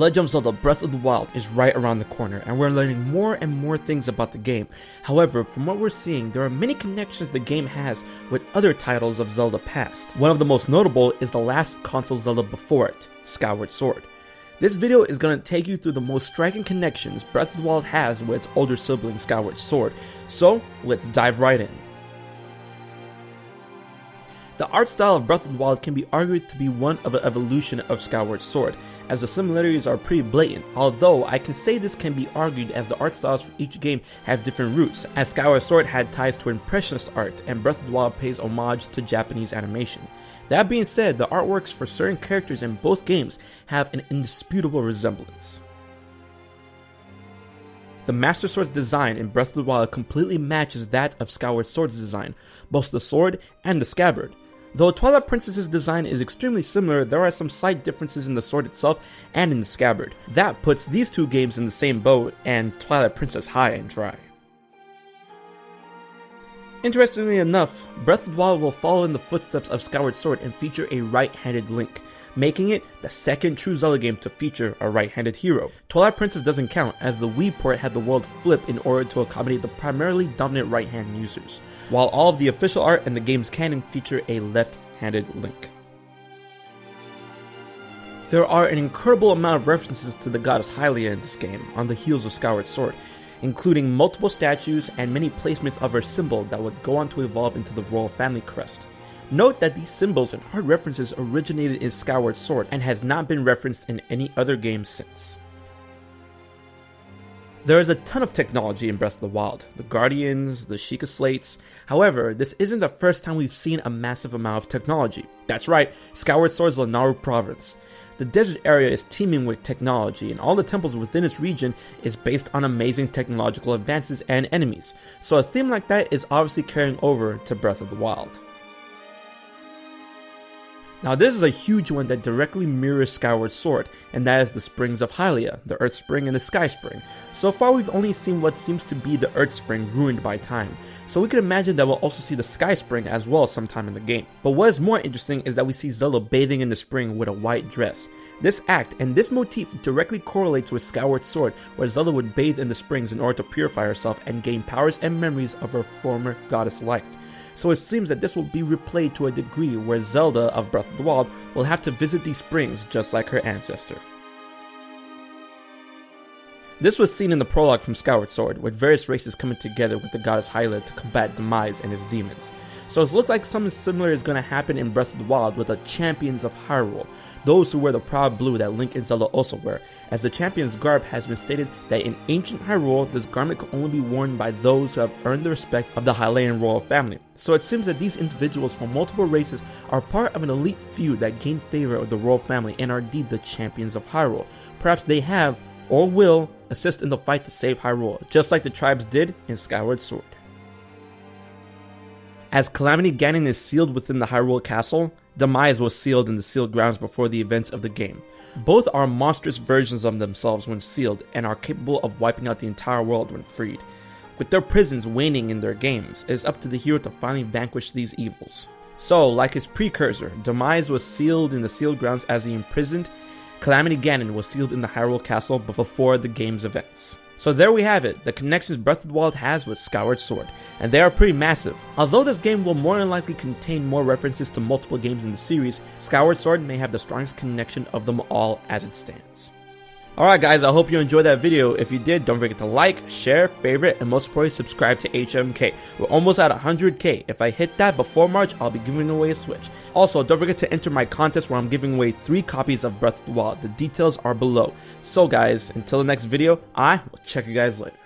Legend of Zelda Breath of the Wild is right around the corner, and we're learning more and more things about the game. However, from what we're seeing, there are many connections the game has with other titles of Zelda past. One of the most notable is the last console Zelda before it, Skyward Sword. This video is going to take you through the most striking connections Breath of the Wild has with its older sibling Skyward Sword, so let's dive right in. The art style of Breath of the Wild can be argued to be one of an evolution of Skyward Sword, as the similarities are pretty blatant, although I can say this can be argued as the art styles for each game have different roots, as Skyward Sword had ties to Impressionist art and Breath of the Wild pays homage to Japanese animation. That being said, the artworks for certain characters in both games have an indisputable resemblance. The Master Sword's design in Breath of the Wild completely matches that of Skyward Sword's design, both the sword and the scabbard. Though Twilight Princess's design is extremely similar, there are some slight differences in the sword itself and in the scabbard. That puts these two games in the same boat and Twilight Princess high and dry. Interestingly enough, Breath of the Wild will follow in the footsteps of Skyward Sword and feature a right-handed Link, making it the second true Zelda game to feature a right-handed hero. Twilight Princess doesn't count, as the Wii port had the world flip in order to accommodate the primarily dominant right-hand users, while all of the official art and the game's canon feature a left-handed Link. There are an incredible amount of references to the goddess Hylia in this game, on the heels of Skyward Sword, including multiple statues and many placements of her symbol that would go on to evolve into the royal family crest. Note that these symbols and art references originated in Skyward Sword and has not been referenced in any other game since. There is a ton of technology in Breath of the Wild, the Guardians, the Sheikah Slates. However, this isn't the first time we've seen a massive amount of technology. That's right, Skyward Sword's Lanayru province. The desert area is teeming with technology, and all the temples within its region is based on amazing technological advances and enemies, so a theme like that is obviously carrying over to Breath of the Wild. Now this is a huge one that directly mirrors Skyward Sword, and that is the springs of Hylia, the Earth Spring and the Sky Spring. So far we've only seen what seems to be the Earth Spring ruined by time, so we can imagine that we'll also see the Sky Spring as well sometime in the game. But what is more interesting is that we see Zelda bathing in the spring with a white dress. This act and this motif directly correlates with Skyward Sword, where Zelda would bathe in the springs in order to purify herself and gain powers and memories of her former goddess life. So it seems that this will be replayed to a degree where Zelda of Breath of the Wild will have to visit these springs just like her ancestor. This was seen in the prologue from Skyward Sword, with various races coming together with the goddess HYLIA to combat Demise and his demons. So it looks like something similar is going to happen in Breath of the Wild with the Champions of Hyrule, those who wear the proud blue that Link and Zelda also wear, as the Champion's garb has been stated that in ancient Hyrule, this garment could only be worn by those who have earned the respect of the Hylian royal family. So it seems that these individuals from multiple races are part of an elite feud that gain favor of the royal family and are indeed the Champions of Hyrule. Perhaps they have, or will, assist in the fight to save Hyrule, just like the tribes did in Skyward Sword. As Calamity Ganon is sealed within the Hyrule Castle, Demise was sealed in the sealed grounds before the events of the game. Both are monstrous versions of themselves when sealed and are capable of wiping out the entire world when freed. With their prisons waning in their games, it is up to the hero to finally vanquish these evils. So, like his precursor, Demise was sealed in the sealed grounds as the imprisoned, Calamity Ganon was sealed in the Hyrule Castle before the game's events. So there we have it, the connections Breath of the Wild has with Skyward Sword, and they are pretty massive. Although this game will more than likely contain more references to multiple games in the series, Skyward Sword may have the strongest connection of them all as it stands. Alright guys, I hope you enjoyed that video. If you did, don't forget to like, share, favorite, and most importantly subscribe to HMK. We're almost at 100k. If I hit that before March, I'll be giving away a Switch. Also, don't forget to enter my contest where I'm giving away 3 copies of Breath of the Wild. The details are below. So guys, until the next video, I will check you guys later.